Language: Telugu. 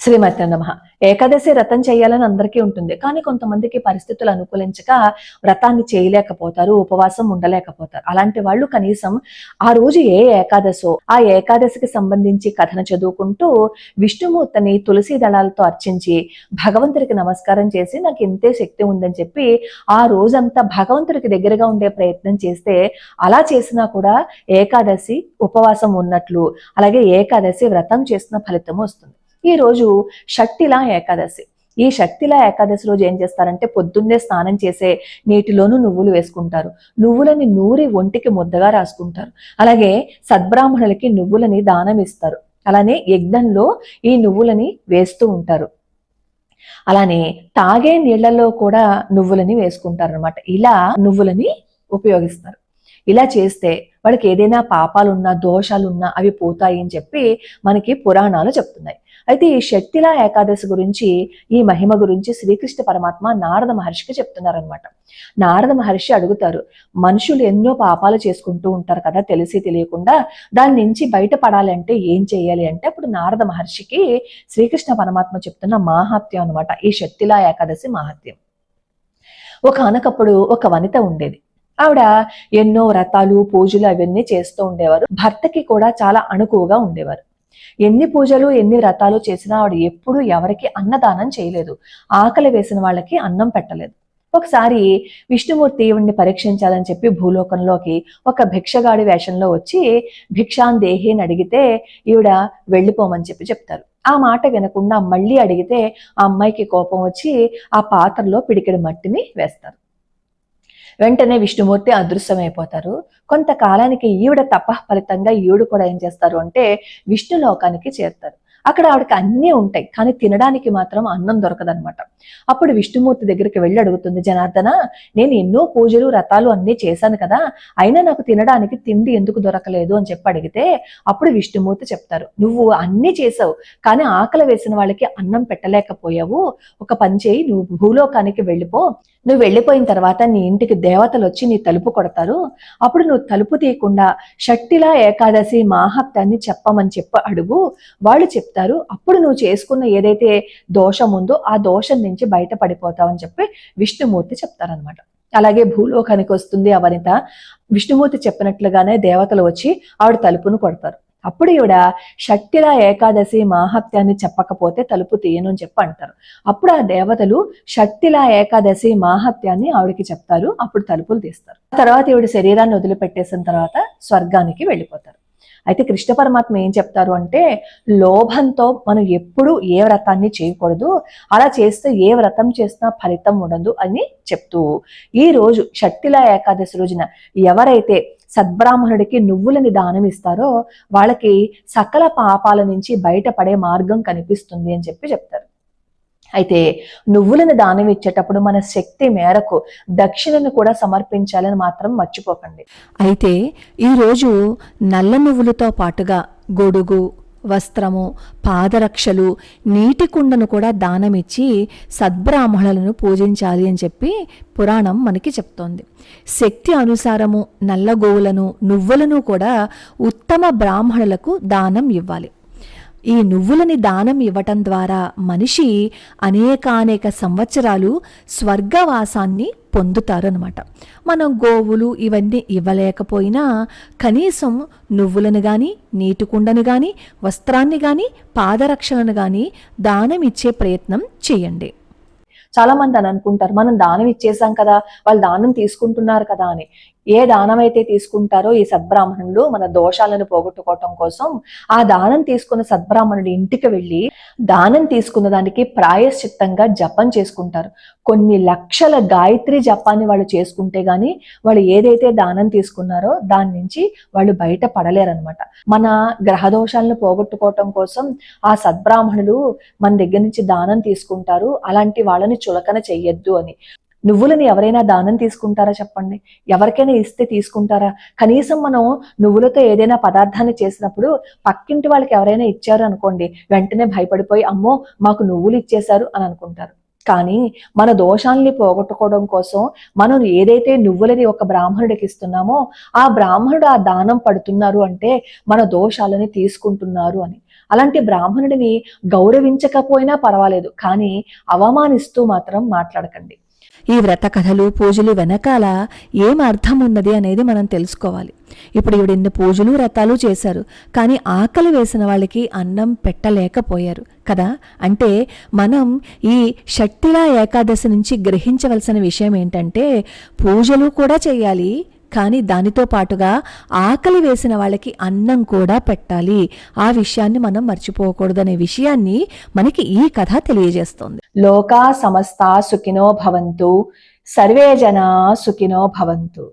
శ్రీమతి నమః. ఏకాదశి వ్రతం చేయాలని అందరికీ ఉంటుంది. కానీ కొంతమందికి పరిస్థితులు అనుకూలించక వ్రతాన్ని చేయలేకపోతారు, ఉపవాసం ఉండలేకపోతారు. అలాంటి వాళ్ళు కనీసం ఆ రోజు ఏ ఏకాదశో ఆ ఏకాదశికి సంబంధించి కథను చదువుకుంటూ విష్ణుమూర్తిని తులసి దళాలతో అర్చించి భగవంతుడికి నమస్కారం చేసి నాకు ఇంతే శక్తి ఉందని చెప్పి ఆ రోజంతా భగవంతుడికి దగ్గరగా ఉండే ప్రయత్నం చేస్తే, అలా చేసినా కూడా ఏకాదశి ఉపవాసం ఉన్నట్లు, అలాగే ఏకాదశి వ్రతం చేసిన ఫలితం వస్తుంది. ఈ రోజు షట్టిలా ఏకాదశి. ఈ షట్టిలా ఏకాదశి రోజు ఏం చేస్తారంటే పొద్దున్నే స్నానం చేసే నీటిలోనూ నువ్వులు వేసుకుంటారు. నువ్వులని నూరి ఒంటికి ముద్దగా రాసుకుంటారు. అలాగే సద్బ్రాహ్మణులకి నువ్వులని దానం ఇస్తారు. అలానే యజ్ఞంలో ఈ నువ్వులని వేస్తూ ఉంటారు. అలానే తాగే నీళ్లలో కూడా నువ్వులని వేసుకుంటారు అనమాట. ఇలా నువ్వులని ఉపయోగిస్తారు. ఇలా చేస్తే వాళ్ళకి ఏదైనా పాపాలున్నా దోషాలున్నా అవి పోతాయి అని చెప్పి మనకి పురాణాలు చెప్తున్నాయి. అయితే ఈ షట్టిలా ఏకాదశి గురించి, ఈ మహిమ గురించి శ్రీకృష్ణ పరమాత్మ నారద మహర్షికి చెప్తున్నారనమాట. నారద మహర్షి అడుగుతారు, మనుషులు ఎన్నో పాపాలు చేసుకుంటూ ఉంటారు కదా తెలిసి తెలియకుండా, దాని నుంచి బయటపడాలి అంటే ఏం చేయాలి అంటే అప్పుడు నారద మహర్షికి శ్రీకృష్ణ పరమాత్మ చెప్తున్న మాహాత్యం అనమాట ఈ షట్టిలా ఏకాదశి మాహాత్యం. ఒకనకప్పుడు ఒక వనిత ఉండేది. ఆవిడ ఎన్నో వ్రతాలు పూజలు అవన్నీ చేస్తూ ఉండేవారు. భర్తకి కూడా చాలా అణుకువగా ఉండేవారు. ఎన్ని పూజలు ఎన్ని వ్రతాలు చేసినా ఆవిడ ఎప్పుడూ ఎవరికి అన్నదానం చేయలేదు. ఆకలి వేసిన వాళ్ళకి అన్నం పెట్టలేదు. ఒకసారి విష్ణుమూర్తి ఈవిడ్ని పరీక్షించాలని చెప్పి భూలోకంలోకి ఒక భిక్షగాడి వేషంలో వచ్చి భిక్షాన్ దేహి అని అడిగితే ఈవిడ వెళ్ళిపోమని చెప్పి చెప్తారు. ఆ మాట వినకుండా మళ్ళీ అడిగితే ఆ అమ్మాయికి కోపం వచ్చి ఆ పాత్రలో పిడికెడు మట్టిని వేస్తారు. వెంటనే విష్ణుమూర్తి అదృశ్యమైపోతారు. కొంతకాలానికి ఈవిడ తపః ఫలితంగా ఈవిడ కూడా ఏం చేస్తారు అంటే విష్ణు లోకానికి చేరుతారు. అక్కడ ఆవిడకి అన్నీ ఉంటాయి, కానీ తినడానికి మాత్రం అన్నం దొరకదనమాట. అప్పుడు విష్ణుమూర్తి దగ్గరికి వెళ్ళి అడుగుతుంది, జనార్దన, నేను ఎన్నో పూజలు వ్రతాలు అన్నీ చేశాను కదా, అయినా నాకు తినడానికి తిండి ఎందుకు దొరకలేదు అని చెప్పి అడిగితే అప్పుడు విష్ణుమూర్తి చెప్తారు, నువ్వు అన్నీ చేసావు కానీ ఆకలి వేసిన వాళ్ళకి అన్నం పెట్టలేకపోయావు. ఒక పని చేయి, నువ్వు భూలోకానికి వెళ్ళిపో. నువ్వు వెళ్ళిపోయిన తర్వాత నీ ఇంటికి దేవతలు వచ్చి నీ తలుపు కొడతారు. అప్పుడు నువ్వు తలుపు తీయకుండా షట్టిలా ఏకాదశి మాహాత్యాన్ని చెప్పమని చెప్పి అడుగు, వాళ్ళు చెప్తారు. అప్పుడు నువ్వు చేసుకున్న ఏదైతే దోషం ఉందో ఆ దోషం నుంచి బయటపడిపోతావు అని చెప్పి విష్ణుమూర్తి చెప్తారనమాట. అలాగే భూలోకానికి వస్తుంది ఆ వనిత. విష్ణుమూర్తి చెప్పినట్లుగానే దేవతలు వచ్చి ఆవిడ తలుపును కొడతారు. అప్పుడు ఈవిడ షట్టిలా ఏకాదశి మాహాత్యాన్ని చెప్పకపోతే తలుపు తీయను అని చెప్పి అంటారు. అప్పుడు ఆ దేవతలు షట్టిలా ఏకాదశి మాహాత్యాన్ని ఆవిడకి చెప్తారు. అప్పుడు తలుపులు తీస్తారు. తర్వాత ఈవిడ శరీరాన్ని వదిలిపెట్టేసిన తర్వాత స్వర్గానికి వెళ్ళిపోతారు. అయితే కృష్ణ పరమాత్మ ఏం చెప్తారు అంటే, లోభంతో మనం ఎప్పుడూ ఏ వ్రతాన్ని చేయకూడదు, అలా చేస్తే ఏ వ్రతం చేసినా ఫలితం ఉండదు అని చెప్తూ, ఈ రోజు షట్టిలా ఏకాదశి రోజున ఎవరైతే సద్బ్రాహ్మణుడికి నువ్వులని దానం ఇస్తారో వాళ్ళకి సకల పాపాల నుంచి బయటపడే మార్గం కనిపిస్తుంది అని చెప్పి చెప్తారు. అయితే నువ్వులను దానం ఇచ్చేటప్పుడు మన శక్తి మేరకు దక్షిణను కూడా సమర్పించాలని మాత్రం మర్చిపోకండి. అయితే ఈరోజు నల్ల నువ్వులతో పాటుగా గొడుగు, వస్త్రము, పాదరక్షలు, నీటి కుండను కూడా దానమిచ్చి సద్బ్రాహ్మణులను పూజించాలి అని చెప్పి పురాణం మనకి చెప్తోంది. శక్తి అనుసారము నల్ల గోవులను, నువ్వులను కూడా ఉత్తమ బ్రాహ్మణులకు దానం ఇవ్వాలి. ఈ నువ్వులని దానం ఇవ్వటం ద్వారా మనిషి అనేక సంవత్సరాలు స్వర్గవాసాన్ని పొందుతారనమాట. మనం గోవులు ఇవన్నీ ఇవ్వలేకపోయినా కనీసం నువ్వులను కానీ, నీటి కుండను కానీ, వస్త్రాన్ని కానీ, పాదరక్షలను కానీ దానం ఇచ్చే ప్రయత్నం చేయండి. చాలా మంది అని అనుకుంటారు, మనం దానం ఇచ్చేసాం కదా, వాళ్ళు దానం తీసుకుంటున్నారు కదా అని. ఏ దానం అయితే తీసుకుంటారో ఈ సద్బ్రాహ్మణులు మన దోషాలను పోగొట్టుకోవటం కోసం ఆ దానం తీసుకున్న సద్బ్రాహ్మణుడి ఇంటికి వెళ్ళి దానం తీసుకున్న దానికి ప్రాయశ్చిత్తంగా జపం చేసుకుంటారు. కొన్ని లక్షల గాయత్రి జపాన్ని వాళ్ళు చేసుకుంటే గాని వాళ్ళు ఏదైతే దానం తీసుకున్నారో దాని నుంచి వాళ్ళు బయట పడలేరనమాట. మన గ్రహ దోషాలను పోగొట్టుకోవటం కోసం ఆ సద్బ్రాహ్మణులు మన దగ్గర నుంచి దానం తీసుకుంటారు. అలాంటి వాళ్ళని చులకన చెయ్యొద్దు అని. నువ్వులని ఎవరైనా దానం తీసుకుంటారా చెప్పండి? ఎవరికైనా ఇస్తే తీసుకుంటారా? కనీసం మనం నువ్వులతో ఏదైనా పదార్థాన్ని చేసినప్పుడు పక్కింటి వాళ్ళకి ఎవరైనా ఇచ్చారు అనుకోండి, వెంటనే భయపడిపోయి అమ్మో మాకు నువ్వులు ఇచ్చేశారు అని అనుకుంటారు. కానీ మన దోషాల్ని పోగొట్టుకోవడం కోసం మనం ఏదైతే నువ్వులని ఒక బ్రాహ్మణుడికి ఇస్తున్నామో ఆ బ్రాహ్మణుడు ఆ దానం పడుతున్నారు అంటే మన దోషాలని తీసుకుంటున్నారు అని. అలాంటి బ్రాహ్మణుడిని గౌరవించకపోయినా పర్వాలేదు, కానీ అవమానిస్తూ మాత్రం మాట్లాడకండి. ఈ వ్రత కథలు పూజలు వెనకాల ఏం అర్థం ఉన్నది అనేది మనం తెలుసుకోవాలి. ఇప్పుడు ఈవిడ ఇన్ని పూజలు వ్రతాలు చేశారు, కానీ ఆకలి వేసిన వాళ్ళకి అన్నం పెట్టలేకపోయారు కదా. అంటే మనం ఈ షట్టిలా ఏకాదశి నుంచి గ్రహించవలసిన విషయం ఏంటంటే, పూజలు కూడా చేయాలి, కానీ దానితో పాటుగా ఆకలి వేసిన వాళ్ళకి అన్నం కూడా పెట్టాలి. ఆ విషయాన్ని మనం మర్చిపోకూడదనే విషయాన్ని మనకి ఈ కథ తెలియజేస్తుంది. లోకా సమస్తా సుఖినో భవంతు, సర్వే జనా సుఖినో భవంతు.